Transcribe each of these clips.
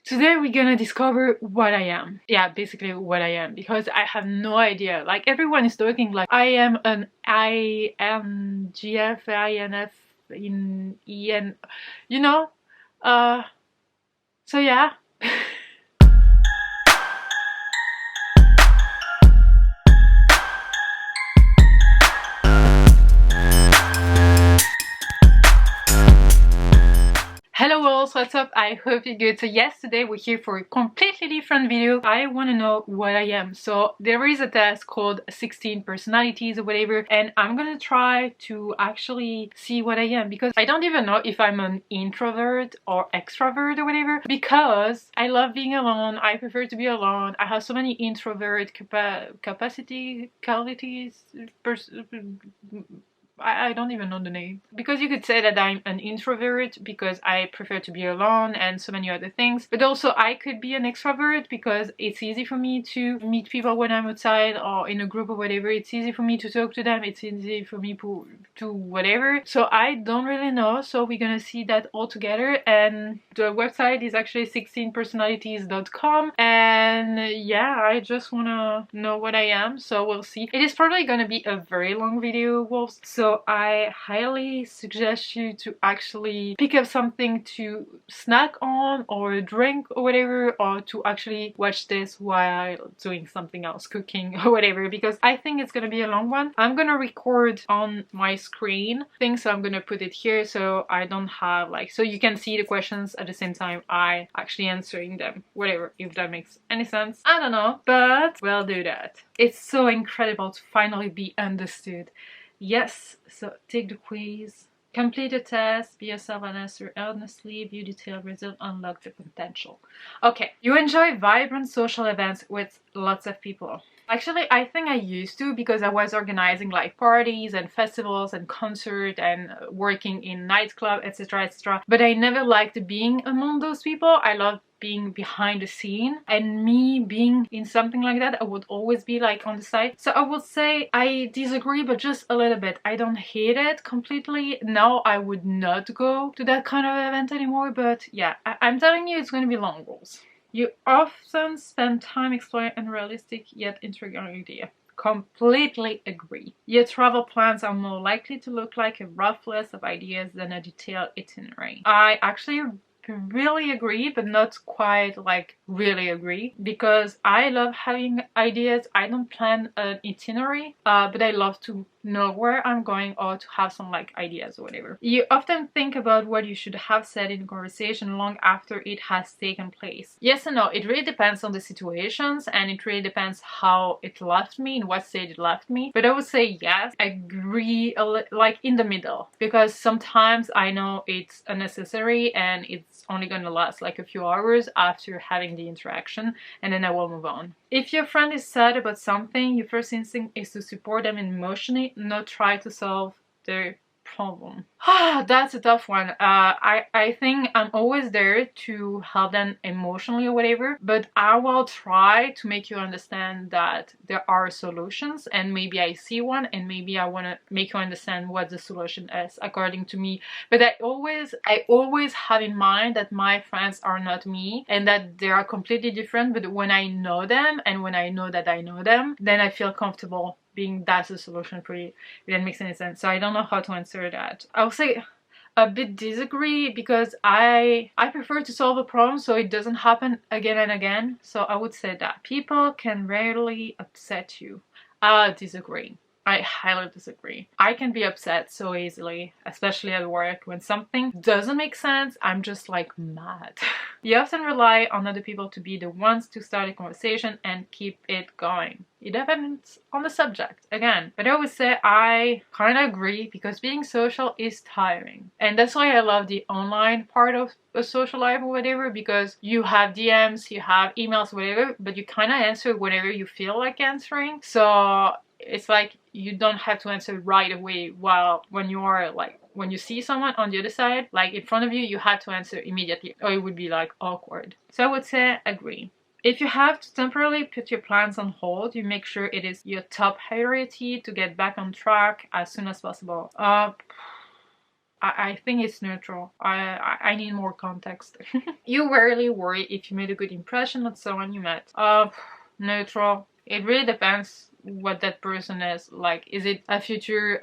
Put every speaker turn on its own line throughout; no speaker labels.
Today we're gonna discover what I am. Yeah, basically what I am, because I have no idea. Like, everyone is talking like I am an INGF, INF, in EN, you know? So yeah. Hello world, what's up? I hope you're good. So yes, today we're here for a completely different video. I want to know what I am. So there is a test called 16 personalities or whatever, and I'm gonna try to actually see what I am, because I don't even know if I'm an introvert or extrovert or whatever, because I love being alone. I prefer to be alone. I have so many introvert qualities. I don't even know the name. Because you could say that I'm an introvert because I prefer to be alone and so many other things. But also I could be an extrovert because it's easy for me to meet people when I'm outside or in a group or whatever. It's easy for me to talk to them. It's easy for me to whatever. So I don't really know. So we're gonna see that all together. And the website is actually 16personalities.com. And yeah, I just wanna know what I am. So we'll see. It is probably gonna be a very long video, wolves. So I highly suggest you to actually pick up something to snack on or drink or whatever, or to actually watch this while doing something else, cooking or whatever, because I think it's gonna be a long one. I'm gonna record on my screen thing, so I'm gonna put it here so I don't have like, so you can see the questions at the same time I actually answering them, whatever, if that makes any sense. I don't know, but we'll do that. It's so incredible to finally be understood. Yes, so take the quiz, complete the test, be yourself and answer honestly, view detailed result, unlock the potential. Okay, you enjoy vibrant social events with lots of people. Actually, I think I used to, because I was organizing like parties and festivals and concerts and working in nightclub, etc, etc. But I never liked being among those people. I love being behind the scene, and me being in something like that, I would always be like on the side. So I would say I disagree, but just a little bit. I don't hate it completely. Now I would not go to that kind of event anymore, but yeah, I'm telling you, it's going to be long rules. You often spend time exploring unrealistic yet intriguing ideas. Completely agree. Your travel plans are more likely to look like a rough list of ideas than a detailed itinerary. I actually really agree, but not quite like really agree, because I love having ideas. I don't plan an itinerary, but I love to know where I'm going or to have some like ideas or whatever. You often think about what you should have said in a conversation long after it has taken place. Yes and no, it really depends on the situations, and it really depends how it left me, in what state it left me. But I would say yes, I agree like in the middle, because sometimes I know it's unnecessary and it's only gonna last like a few hours after having the interaction, and then I will move on. If your friend is sad about something, your first instinct is to support them emotionally, not try to solve their problem. That's a tough one. I think I'm always there to help them emotionally or whatever, but I will try to make you understand that there are solutions, and maybe I see one, and maybe I want to make you understand what the solution is according to me. But I always have in mind that my friends are not me, and that they are completely different. But when I know them, and when I know that I know them, then I feel comfortable being that's the solution for you, if that makes any sense. So I don't know how to answer that. I'll say a bit disagree, because I prefer to solve a problem so it doesn't happen again and again. So I would say that people can rarely upset you. Disagree. I highly disagree. I can be upset so easily, especially at work. When something doesn't make sense, I'm just like mad. You often rely on other people to be the ones to start a conversation and keep it going. It depends on the subject, again. But I always say I kind of agree, because being social is tiring. And that's why I love the online part of a social life or whatever, because you have DMs, you have emails, whatever, but you kind of answer whatever you feel like answering. So it's like you don't have to answer right away, while when you are like, when you see someone on the other side, like in front of you, you have to answer immediately, or it would be like awkward. So I would say agree. If you have to temporarily put your plans on hold, you make sure it is your top priority to get back on track as soon as possible. I think it's neutral. I need more context. You rarely worry if you made a good impression on someone you met. Neutral. It really depends what that person is. Like, is it a future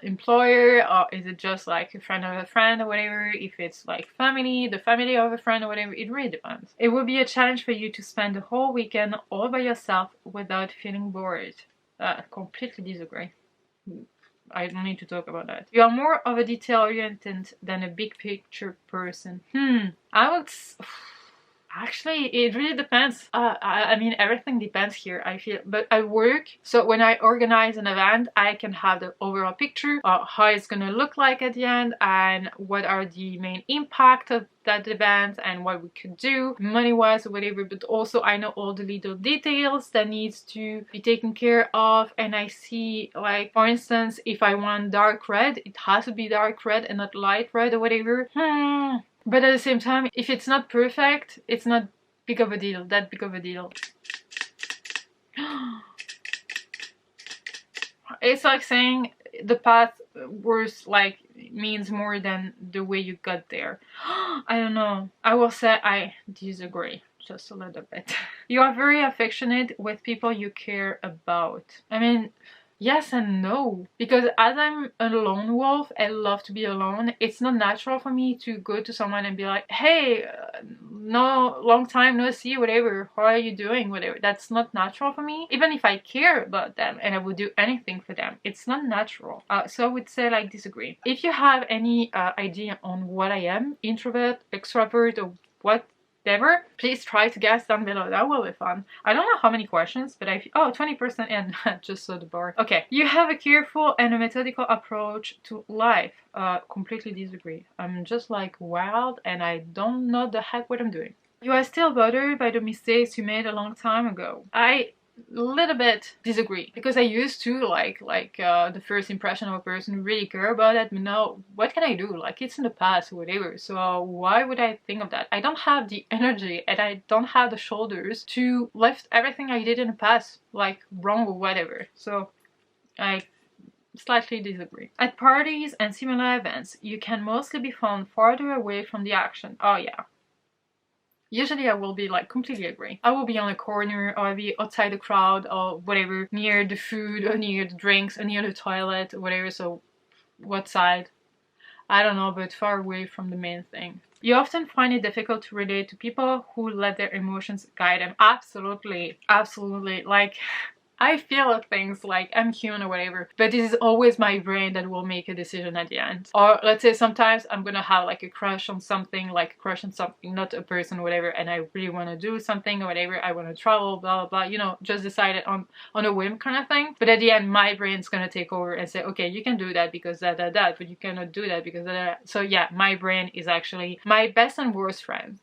employer, or is it just like a friend of a friend or whatever? If it's like family, the family of a friend or whatever, it really depends. It would be a challenge for you to spend the whole weekend all by yourself without feeling bored. Completely disagree. I don't need to talk about that. You are more of a detail-oriented than a big picture person. I would... Actually, it really depends. I mean, everything depends here, I feel. But I work, so when I organize an event, I can have the overall picture of how it's gonna look like at the end, and what are the main impact of that event, and what we could do money-wise or whatever. But also I know all the little details that needs to be taken care of, and I see, like, for instance, if I want dark red, it has to be dark red and not light red or whatever. But at the same time, if it's not perfect, it's not big of a deal, that big of a deal. It's like saying the path was like means more than the way you got there. I don't know. I will say I disagree just a little bit. You are very affectionate with people you care about. I mean, yes and no, because as I'm a lone wolf, I love to be alone. It's not natural for me to go to someone and be like, hey, no, long time no see, whatever, how are you doing, whatever. That's not natural for me. Even if I care about them and I would do anything for them, it's not natural. So I would say, like, disagree. If you have any idea on what I am, introvert, extrovert, or whatever, please try to guess down below. That will be fun. I don't know how many questions, but I... oh, 20% in. Just saw the bar. Okay. You have a careful and a methodical approach to life. Completely disagree. I'm just like wild and I don't know the heck what I'm doing. You are still bothered by the mistakes you made a long time ago. I little bit disagree, because I used to like the first impression of a person, really care about it, but now what can I do? Like, it's in the past or whatever, so why would I think of that? I don't have the energy and I don't have the shoulders to lift everything I did in the past, like, wrong or whatever. So I slightly disagree. At parties and similar events, you can mostly be found farther away from the action. Oh yeah. Usually I will be like completely agree. I will be on a corner, or I'll be outside the crowd or whatever, near the food or near the drinks or near the toilet or whatever. So what side? I don't know, but far away from the main thing. You often find it difficult to relate to people who let their emotions guide them. Absolutely. Absolutely. Like, I feel things, like I'm human or whatever, but this is always my brain that will make a decision at the end. Or let's say sometimes I'm gonna have like a crush on something, not a person or whatever, and I really want to do something or whatever, I want to travel, blah blah blah, you know, just decided on a whim kind of thing. But at the end my brain's gonna take over and say, okay, you can do that because that, but you cannot do that because that. So yeah, my brain is actually my best and worst friend.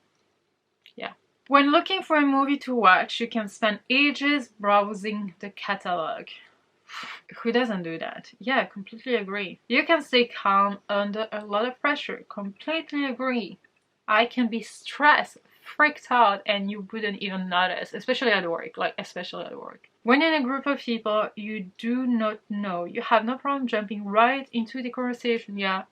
Yeah. When looking for a movie to watch, you can spend ages browsing the catalog. Who doesn't do that? Yeah, completely agree. You can stay calm under a lot of pressure. Completely agree. I can be stressed, freaked out, and you wouldn't even notice, especially at work, When in a group of people you do not know, you have no problem jumping right into the conversation. Yeah,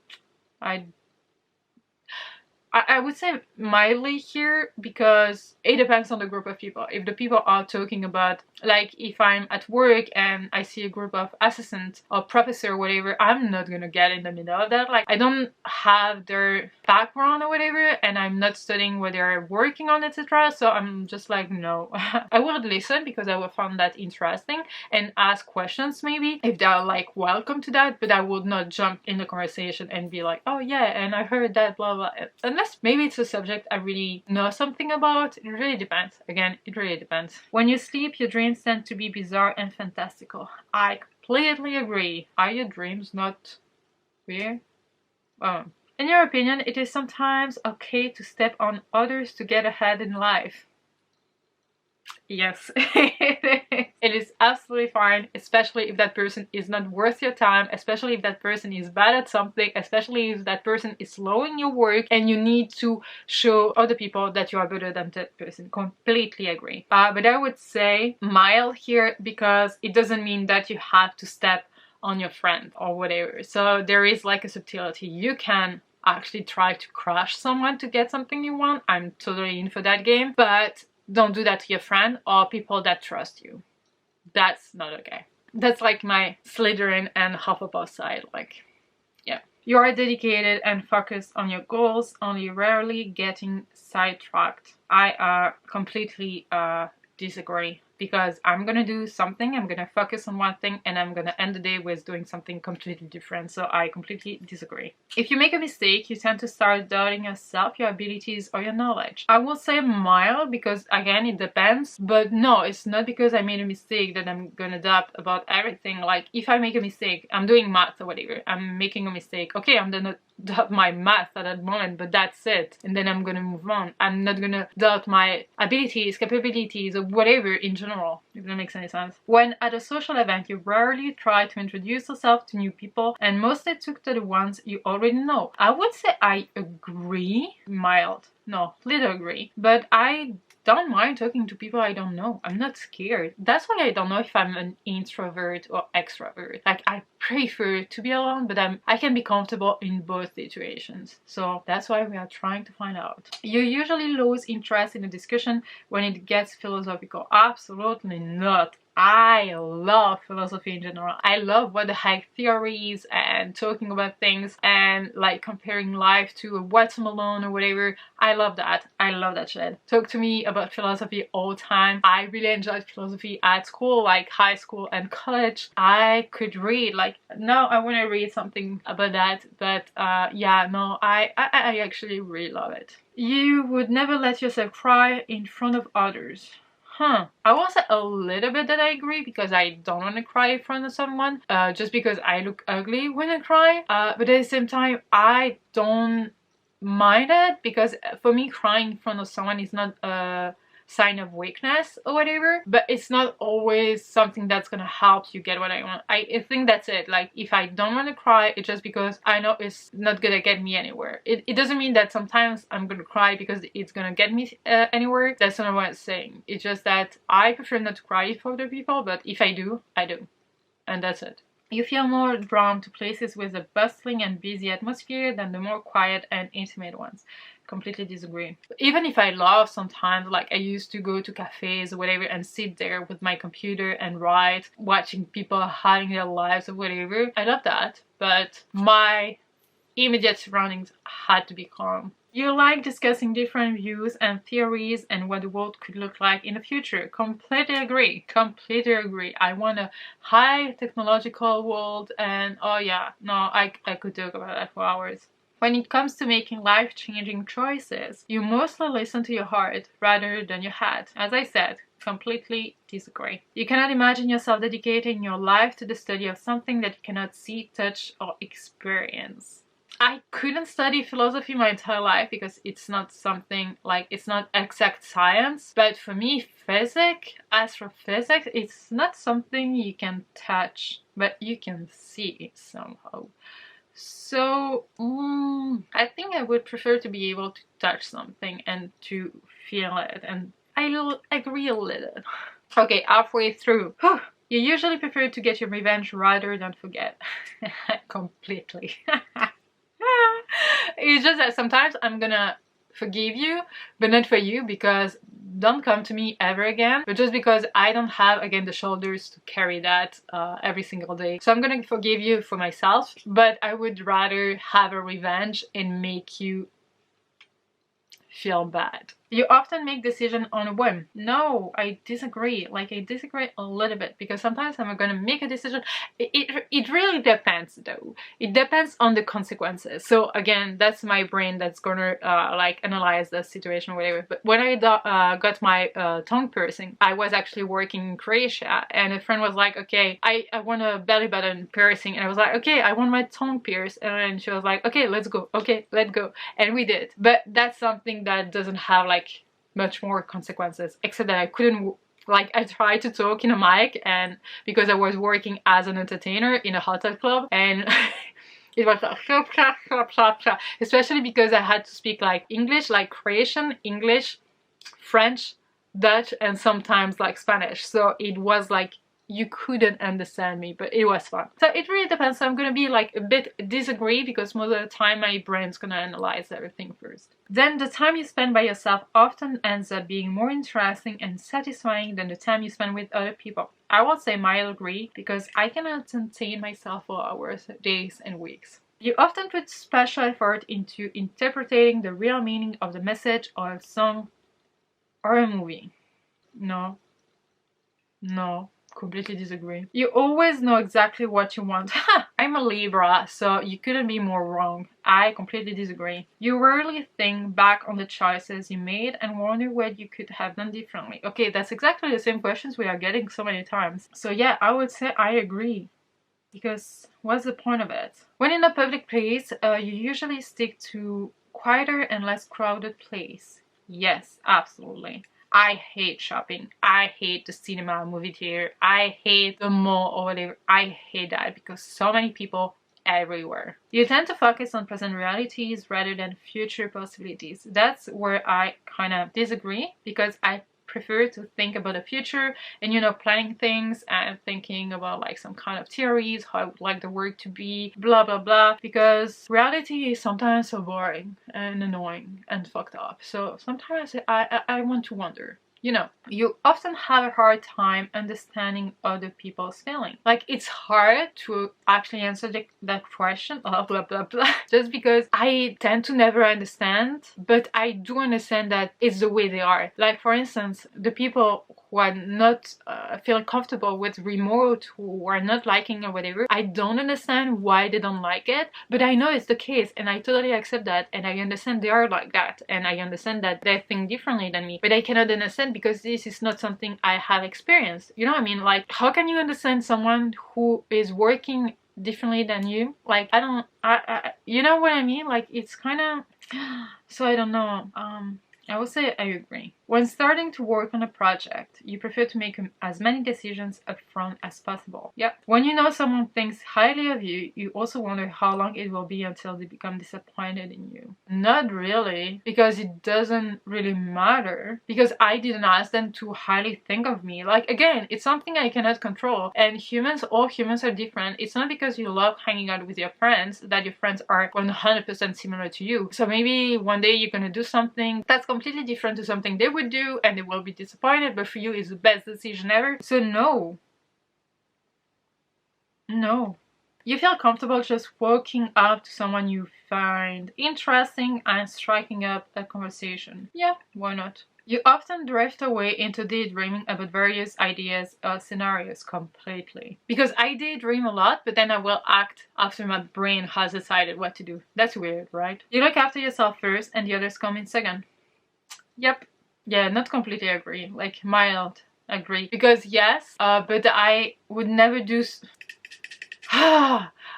I would say mildly here, because it depends on the group of people. If the people are talking about, like, if I'm at work and I see a group of assistants or professor or whatever, I'm not gonna get in the middle of that. Like, I don't have their background or whatever, and I'm not studying what they're working on, etc. So I'm just like, no. I would listen because I would find that interesting and ask questions maybe if they're like welcome to that, but I would not jump in the conversation and be like, oh yeah, and I heard that, blah blah. Unless maybe it's a subject I really know something about. It really depends. Again, it really depends. When you sleep, your dreams tend to be bizarre and fantastical. I completely agree. Are your dreams not weird? In your opinion, it is sometimes okay to step on others to get ahead in life. Yes, it is absolutely fine, especially if that person is not worth your time, especially if that person is bad at something, especially if that person is slowing your work and you need to show other people that you are better than that person. Completely agree. But I would say mild here, because it doesn't mean that you have to step on your friend or whatever. So there is like a subtlety. You can actually try to crush someone to get something you want. I'm totally in for that game, but don't do that to your friend or people that trust you. That's not okay. That's like my Slytherin and Hufflepuff side. Like, yeah. You are dedicated and focused on your goals, only rarely getting sidetracked. I completely disagree, because I'm gonna do something, I'm gonna focus on one thing, and I'm gonna end the day with doing something completely different. So I completely disagree. If you make a mistake, you tend to start doubting yourself, your abilities, or your knowledge. I will say mild, because again, it depends, but no, it's not because I made a mistake that I'm gonna doubt about everything. Like, if I make a mistake, I'm doing math or whatever, I'm making a mistake, okay, I'm gonna doubt my math at that moment, but that's it, and then I'm gonna move on. I'm not gonna doubt my abilities, capabilities, or whatever in general, if that makes any sense. When at a social event, you rarely try to introduce yourself to new people, and mostly talk to the ones you already know. I would say I agree, mild, no, little agree, but I don't mind talking to people I don't know. I'm not scared. That's why I don't know if I'm an introvert or extrovert. Like, I prefer to be alone, but I can be comfortable in both situations. So that's why we are trying to find out. You usually lose interest in a discussion when it gets philosophical. Absolutely not. I love philosophy in general. I love what the heck theories and talking about things and like comparing life to a watermelon or whatever. I love that. I love that shit. Talk to me about philosophy all the time. I really enjoyed philosophy at school, like high school and college. I could read, like, now I want to read something about that, but yeah, no, I actually really love it. You would never let yourself cry in front of others. I will say a little bit that I agree, because I don't want to cry in front of someone, just because I look ugly when I cry. But at the same time, I don't mind it, because for me, crying in front of someone is not a sign of weakness or whatever, but it's not always something that's gonna help you get what I want. I think that's it. Like, if I don't want to cry, it's just because I know it's not gonna get me anywhere. It doesn't mean that sometimes I'm gonna cry because it's gonna get me anywhere. That's not what I'm saying. It's just that I prefer not to cry for other people, but if I do, I do, and that's it. You feel more drawn to places with a bustling and busy atmosphere than the more quiet and intimate ones. Completely disagree. Even if I love sometimes, like, I used to go to cafes or whatever and sit there with my computer and write, watching people having their lives or whatever. I love that, but my immediate surroundings had to be calm. You like discussing different views and theories and what the world could look like in the future. Completely agree. Completely agree. I want a high technological world, and oh yeah, no, I could talk about that for hours. When it comes to making life-changing choices, you mostly listen to your heart rather than your head. As I said, completely disagree. You cannot imagine yourself dedicating your life to the study of something that you cannot see, touch, or experience. I couldn't study philosophy my entire life because it's not something, like, it's not exact science. But for me, physics, astrophysics, it's not something you can touch, but you can see somehow. So, I think I would prefer to be able to touch something and to feel it, and I'll agree a little. Okay, halfway through. You usually prefer to get your revenge rather than forget. Completely. It's just that sometimes I'm gonna forgive you, but not for you, because don't come to me ever again, but just because I don't have, again, the shoulders to carry that every single day. So I'm gonna forgive you for myself, but I would rather have a revenge and make you feel bad. You often make decisions on a whim. No, I disagree. Like, I disagree a little bit, because sometimes I'm gonna make a decision. It really depends, though. It depends on the consequences. So again, that's my brain that's gonna like analyze the situation or whatever. But when I got my tongue piercing, I was actually working in Croatia, and a friend was like, okay, I want a belly button piercing, and I was like, okay, I want my tongue pierced, and then she was like, okay, let's go. Okay, let's go, and we did. But that's something that doesn't have like much more consequences, except that I couldn't, like, I tried to talk in a mic, and because I was working as an entertainer in a hotel club, and it was like, especially because I had to speak like English, like Croatian, English, French, Dutch, and sometimes like Spanish. So it was like you couldn't understand me, but it was fun. So it really depends. So I'm gonna be like a bit disagree because most of the time my brain's gonna analyze everything first. Then the time you spend by yourself often ends up being more interesting and satisfying than the time you spend with other people. I will say mild agree because I cannot contain myself for hours, days and weeks. You often put special effort into interpreting the real meaning of the message or a song or a movie. No. Completely disagree. You always know exactly what you want. I'm a Libra, so you couldn't be more wrong. I completely disagree. You rarely think back on the choices you made and wonder what you could have done differently. Okay, that's exactly the same questions we are getting so many times. So yeah, I would say I agree. Because what's the point of it? When in a public place, you usually stick to quieter and less crowded place. Yes, absolutely. I hate shopping. I hate the cinema, movie theater. I hate the mall or whatever. I hate that because so many people everywhere. You tend to focus on present realities rather than future possibilities. That's where I kind of disagree because I prefer to think about the future and, you know, planning things and thinking about like some kind of theories, how I would like the work to be, blah blah blah, because reality is sometimes so boring and annoying and fucked up. So sometimes I want to wonder. You know, you often have a hard time understanding other people's feelings. Like, it's hard to actually answer that question, blah, blah, blah, blah, just because I tend to never understand, but I do understand that it's the way they are. Like, for instance, the people who are not feeling comfortable with remote, who are not liking or whatever, I don't understand why they don't like it, but I know it's the case, and I totally accept that, and I understand they are like that, and I understand that they think differently than me, but I cannot understand because this is not something I have experienced. You know what I mean? Like, how can you understand someone who is working differently than you? Like, you know what I mean? Like, it's kind of, so I don't know. I would say I agree. When starting to work on a project, you prefer to make as many decisions upfront as possible. Yep. When you know someone thinks highly of you, you also wonder how long it will be until they become disappointed in you. Not really, because it doesn't really matter, because I didn't ask them to highly think of me. Like, again, it's something I cannot control, and all humans are different. It's not because you love hanging out with your friends that your friends are 100% similar to you. So maybe one day you're gonna do something that's completely different to something they would do, and they will be disappointed, but for you it's the best decision ever. So no. You feel comfortable just walking up to someone you find interesting and striking up a conversation. Yeah, why not? You often drift away into daydreaming about various ideas or scenarios completely. Because I daydream a lot, but then I will act after my brain has decided what to do. That's weird, right? You look after yourself first and the others come in second. Yep. Yeah, not completely agree. Like, mild agree. Because yes, but I would never do...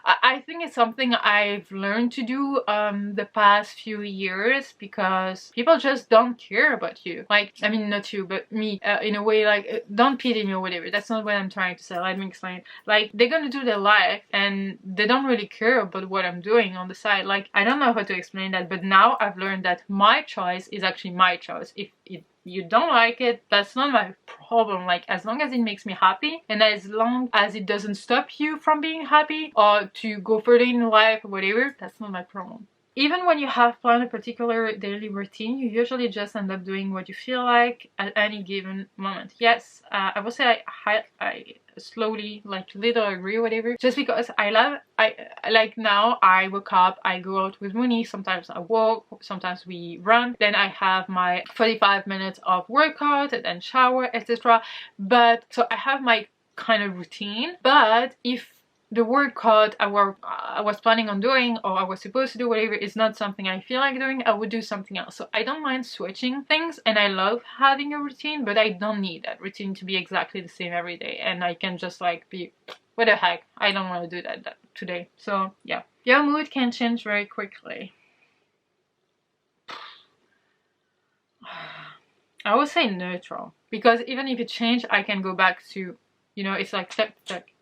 I think it's something I've learned to do the past few years, because people just don't care about you. Like, I mean, not you, but me, in a way, like, don't pity me or whatever. That's not what I'm trying to say. Let me explain. Like, they're gonna do their life and they don't really care about what I'm doing on the side. Like, I don't know how to explain that, but now I've learned that my choice is actually my choice. If you don't like it, that's not my problem. Like, as long as it makes me happy, and as long as it doesn't stop you from being happy or to go further in life or whatever, that's not my problem. Even when you have planned a particular daily routine, you usually just end up doing what you feel like at any given moment. Yes, I would say I slowly, like, little agree or whatever, just because I like, now I wake up, I go out with Mooney, sometimes I walk, sometimes we run, then I have my 45 minutes of workout and then shower, etc. But so I have my kind of routine, but if the workout I was planning on doing, or I was supposed to do, whatever, is not something I feel like doing, I would do something else. So I don't mind switching things, and I love having a routine, but I don't need that routine to be exactly the same every day, and I can just like be, what the heck, I don't want to do that today. So yeah. Your mood can change very quickly. I would say neutral, because even if it changed, I can go back to, you know, it's like check.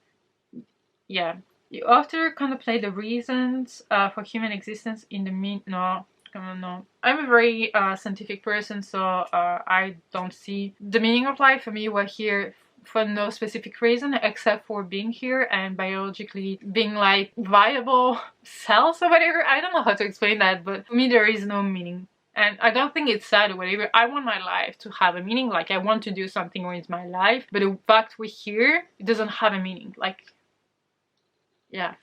Yeah, you often contemplate the reasons for human existence in the no. I'm a very scientific person, so I don't see the meaning of life. For me, we're here for no specific reason except for being here and biologically being like viable cells or whatever. I don't know how to explain that, but for me there is no meaning. And I don't think it's sad or whatever. I want my life to have a meaning. Like, I want to do something with my life. But the fact we're here, it doesn't have a meaning. Like, yeah.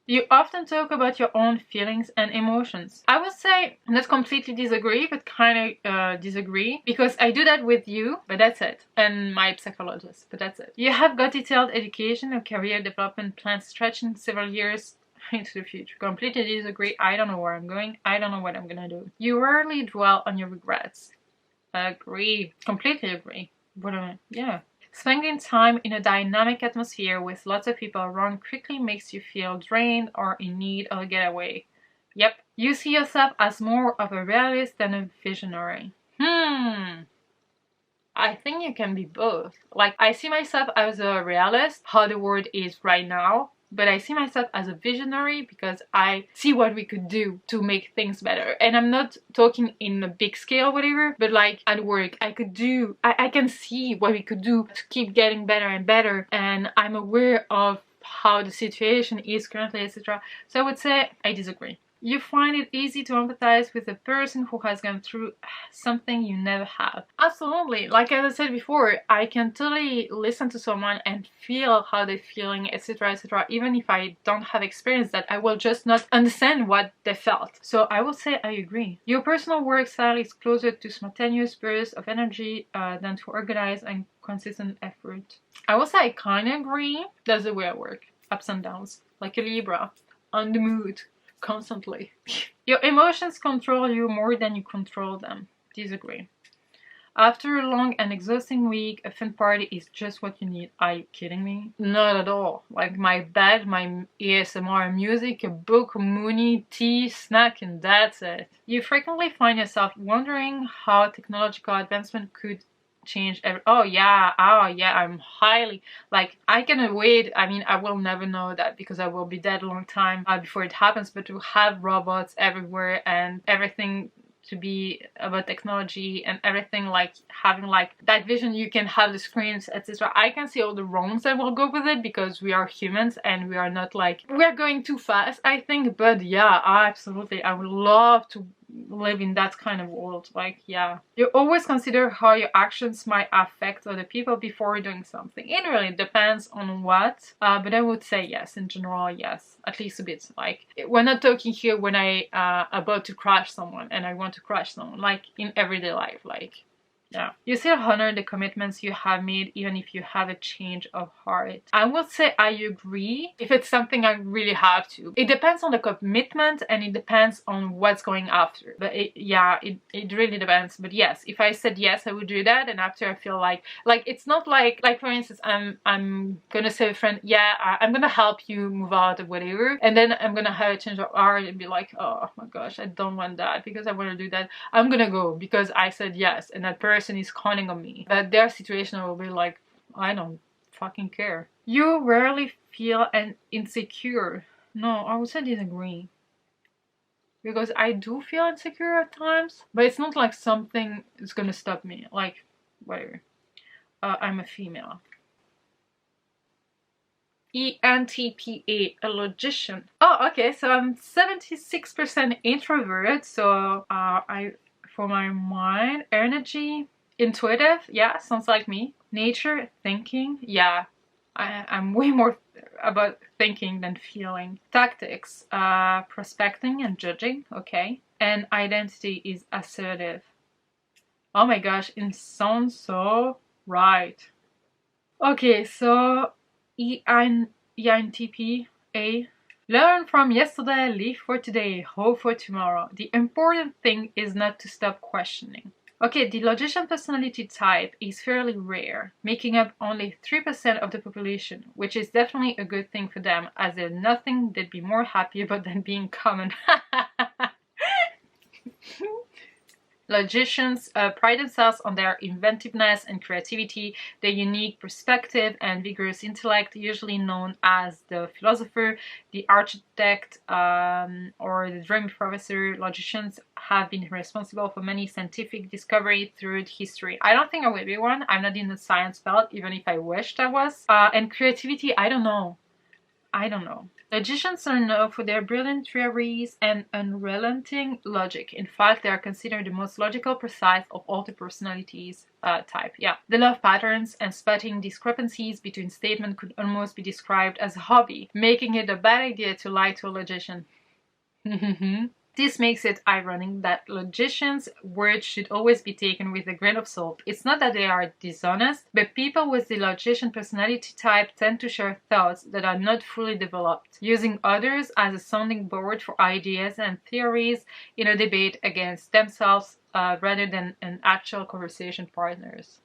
You often talk about your own feelings and emotions. I would say not completely disagree, but kind of disagree. Because I do that with you, but that's it. And my psychologist, but that's it. You have got detailed education or career development plans stretching several years into the future. Completely disagree. I don't know where I'm going. I don't know what I'm gonna do. You rarely dwell on your regrets. Agree. Completely agree. What am I? Yeah. Spending time in a dynamic atmosphere with lots of people around quickly makes you feel drained or in need of a getaway. Yep. You see yourself as more of a realist than a visionary. I think you can be both. Like, I see myself as a realist, how the world is right now. But I see myself as a visionary because I see what we could do to make things better. And I'm not talking in a big scale, whatever, but like at work, I can see what we could do to keep getting better and better. And I'm aware of how the situation is currently, etc. So I would say I disagree. You find it easy to empathize with a person who has gone through something you never have. Absolutely. Like as I said before, I can totally listen to someone and feel how they're feeling, etc, etc. Even if I don't have experience that, I will just not understand what they felt. So I would say I agree. Your personal work style is closer to spontaneous bursts of energy than to organized and consistent effort. I would say I kind of agree. That's the way I work. Ups and downs. Like a Libra. On the mood. Constantly. Your emotions control you more than you control them. Disagree. After a long and exhausting week, a fun party is just what you need. Are you kidding me? Not at all. Like my bed, my ASMR music, a book, Mooney, tea, snack, and that's it. You frequently find yourself wondering how technological advancement could change oh yeah, I'm highly, like, I can wait. I mean, I will never know that because I will be dead a long time before it happens, but to have robots everywhere and everything to be about technology and everything, like having like that vision, you can have the screens, etc. I can see all the wrongs that will go with it because we are humans and we are not like, we're going too fast, I think. But yeah, absolutely, I would love to live in that kind of world. Like, yeah, you always consider how your actions might affect other people before doing something. It really depends on what, but I would say yes, in general, yes, at least a bit. Like, we're not talking here when I about to crush someone and I want to crush someone, like in everyday life. Like, yeah, you still honor the commitments you have made even if you have a change of heart. I would say I agree if it's something I really have to. It depends on the commitment and it depends on what's going after. But it really depends. But yes, if I said yes, I would do that, and after I feel like it's not like for instance, I'm gonna say to a friend, yeah, I'm gonna help you move out or whatever, and then I'm gonna have a change of heart and be like, oh my gosh, I don't want that because I want to do that. I'm gonna go because I said yes, and that person is counting on me. But their situation will be like, I don't fucking care. You rarely feel insecure. No, I would say disagree. Because I do feel insecure at times, but it's not like something is gonna stop me. Like, whatever. I'm a female. ENTPA, a logician. Oh, okay, so I'm 76% introvert, so for my mind, energy, intuitive, yeah, sounds like me. Nature, thinking, yeah, I'm way more about thinking than feeling. Tactics, prospecting and judging, okay. And identity is assertive. Oh my gosh, it sounds so right. Okay, so ENTP, A. Learn from yesterday, live for today, hope for tomorrow. The important thing is not to stop questioning. Okay, the logician personality type is fairly rare, making up only 3% of the population, which is definitely a good thing for them, as there's nothing they'd be more happy about than being common. Logicians pride themselves on their inventiveness and creativity, their unique perspective and vigorous intellect, usually known as the philosopher, the architect, or the dream professor. Logicians have been responsible for many scientific discoveries throughout history. I don't think I will be one. I'm not in the science field, even if I wished I was. And creativity, I don't know. Logicians are known for their brilliant theories and unrelenting logic. In fact, they are considered the most logical, precise of all the personalities type. Yeah. They love patterns, and spotting discrepancies between statements could almost be described as a hobby, making it a bad idea to lie to a logician. This makes it ironic that logicians' words should always be taken with a grain of salt. It's not that they are dishonest, but people with the logician personality type tend to share thoughts that are not fully developed, using others as a sounding board for ideas and theories in a debate against themselves rather than an actual conversation partners.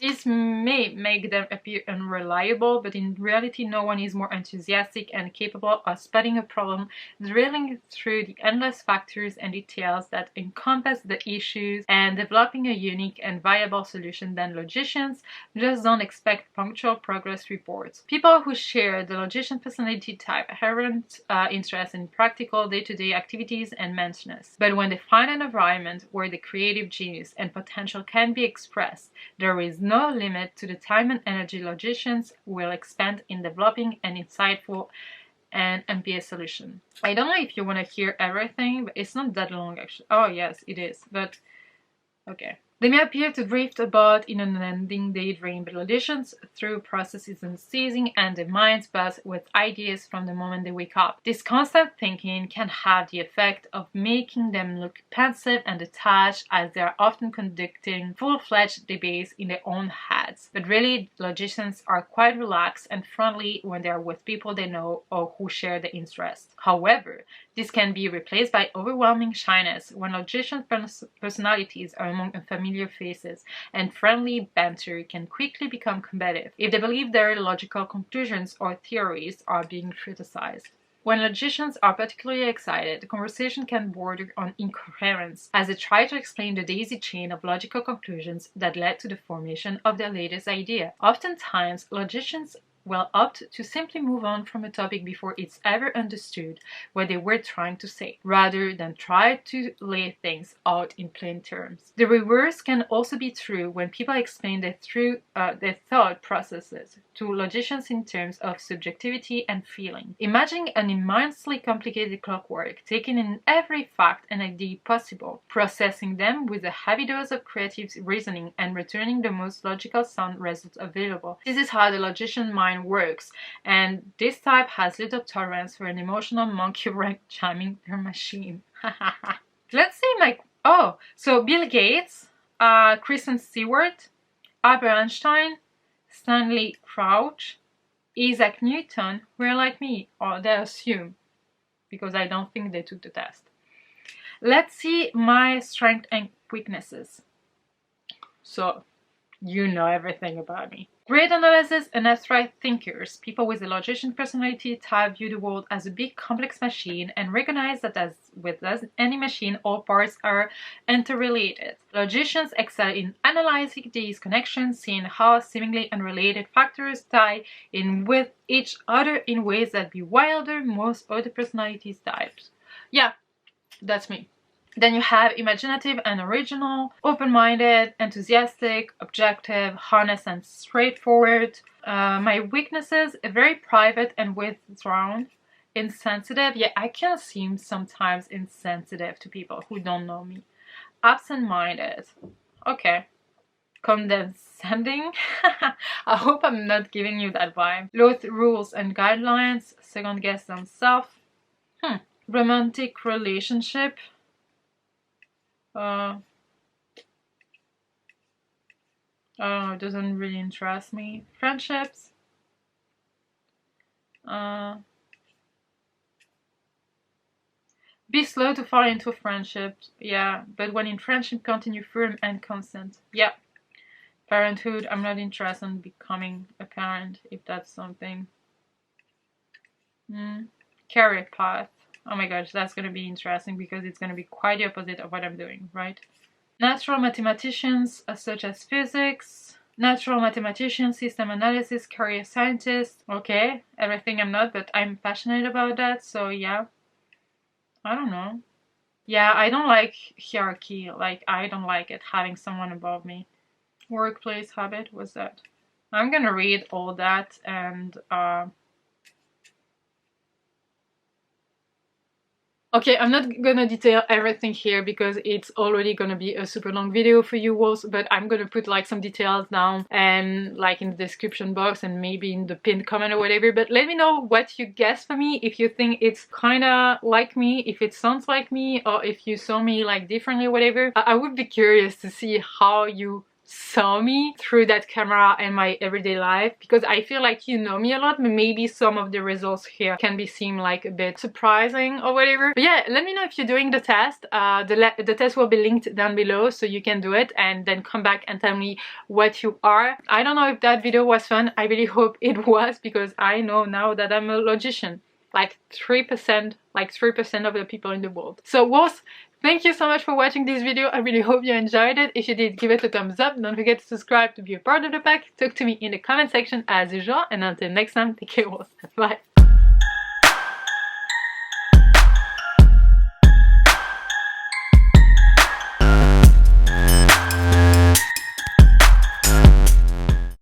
This may make them appear unreliable, but in reality no one is more enthusiastic and capable of spotting a problem, drilling through the endless factors and details that encompass the issues, and developing a unique and viable solution than logicians. Just don't expect punctual progress reports. People who share the logician personality type inherent interest in practical day-to-day activities and maintenance. But when they find an environment where the creative genius and potential can be expressed, there is no limit to the time and energy logicians will expend in developing an insightful and ambitious solution. I don't know if you want to hear everything, but it's not that long actually. Oh yes, it is, but okay. They may appear to drift about in an unending daydream, but logicians through processes unceasing, and their minds buzz with ideas from the moment they wake up. This constant thinking can have the effect of making them look pensive and detached, as they are often conducting full-fledged debates in their own heads. But really, logicians are quite relaxed and friendly when they are with people they know or who share the interest. However, this can be replaced by overwhelming shyness when logician personalities are among unfamiliar faces, and friendly banter can quickly become combative if they believe their logical conclusions or theories are being criticized. When logicians are particularly excited, the conversation can border on incoherence, as they try to explain the daisy chain of logical conclusions that led to the formation of their latest idea. Oftentimes, logicians will opt to simply move on from a topic before it's ever understood what they were trying to say, rather than try to lay things out in plain terms. The reverse can also be true when people explain their thought processes to logicians in terms of subjectivity and feeling. Imagine an immensely complicated clockwork, taking in every fact and idea possible, processing them with a heavy dose of creative reasoning, and returning the most logical sound results available. This is how the logician mind works, and this type has little tolerance for an emotional monkey wrench jamming their machine. Let's see so Bill Gates, Kristen Stewart, Albert Einstein, Stanley Crouch, Isaac Newton were like me, or they assume, because I don't think they took the test. Let's see my strengths and weaknesses. So, you know everything about me. Great analysis and abstract thinkers. People with a logician personality type view the world as a big complex machine and recognize that as with any machine, all parts are interrelated. Logicians excel in analyzing these connections, seeing how seemingly unrelated factors tie in with each other in ways that bewilder most other personality types. Yeah, that's me. Then you have imaginative and original, open-minded, enthusiastic, objective, honest and straightforward. My weaknesses, very private and withdrawn, insensitive. Yeah, I can seem sometimes insensitive to people who don't know me. Absent-minded. Okay. Condescending. I hope I'm not giving you that vibe. Loathe rules and guidelines. Second guess themselves. Romantic relationship. It doesn't really interest me. Friendships. Be slow to fall into friendships. Yeah, but when in friendship, continue firm and constant. Yeah. Parenthood. I'm not interested in becoming a parent, if that's something. Career path. Oh my gosh, that's gonna be interesting because it's gonna be quite the opposite of what I'm doing, right? Natural mathematicians such as physics, natural mathematician, system analysis, career scientist. Okay, everything I'm not, but I'm passionate about that, so yeah. I don't know. Yeah, I don't like hierarchy. Like, I don't like it, having someone above me. Workplace habit, what's that? I'm gonna read all that and okay, I'm not gonna detail everything here because it's already gonna be a super long video for you all, but I'm gonna put like some details down and like in the description box and maybe in the pinned comment or whatever. But let me know what you guess for me, if you think it's kinda like me, if it sounds like me, or if you saw me like differently or whatever. I would be curious to see how you saw me through that camera and my everyday life, because I feel like you know me a lot, but maybe some of the results here can be seem like a bit surprising or whatever. But yeah, let me know if you're doing the test. The test will be linked down below so you can do it and then come back and tell me what you are. I don't know if that video was fun. I really hope it was, because I know now that I'm a logician. Like 3% of the people in the world. So Wolves, thank you so much for watching this video. I really hope you enjoyed it. If you did, give it a thumbs up. Don't forget to subscribe to be a part of the pack. Talk to me in the comment section as usual. And until next time, take care, Wolves. Bye.